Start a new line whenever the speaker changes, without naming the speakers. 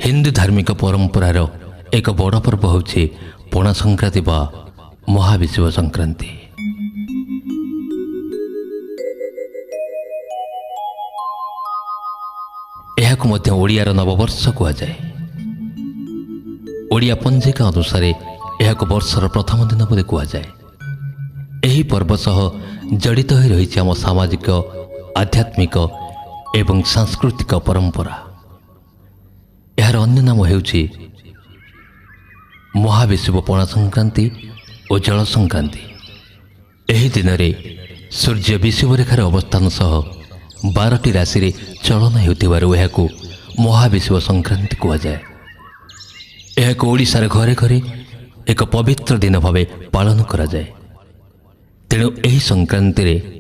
हिंदू धार्मिक परंपरार एक बड़ पर्व होछि पणा संक्रांति बा महाविषुव संक्रांति। यह ओडियार नववर्ष कहुए। ओडिया पंजिका अनुसार यह वर्षर प्रथम दिन बोली कहुए। यही पर्व सह जड़ित हो रही आम सामाजिक आध्यात्मिक एवं सांस्कृतिक परंपरा। यार अन्य नाम हेउछि महाविषुव पणा संक्रांति और जल संक्रांति। यही दिन में सूर्य विषुव रेखार अवस्थान सह 12टी राशि रे चलन हेउथिबारु एहाकु महाविषुव संक्रांति कहुए। यह ओडिशार घरे घरे एक पवित्र दिन भाव पालन करा जाए। तेणु यही संक्रांति रे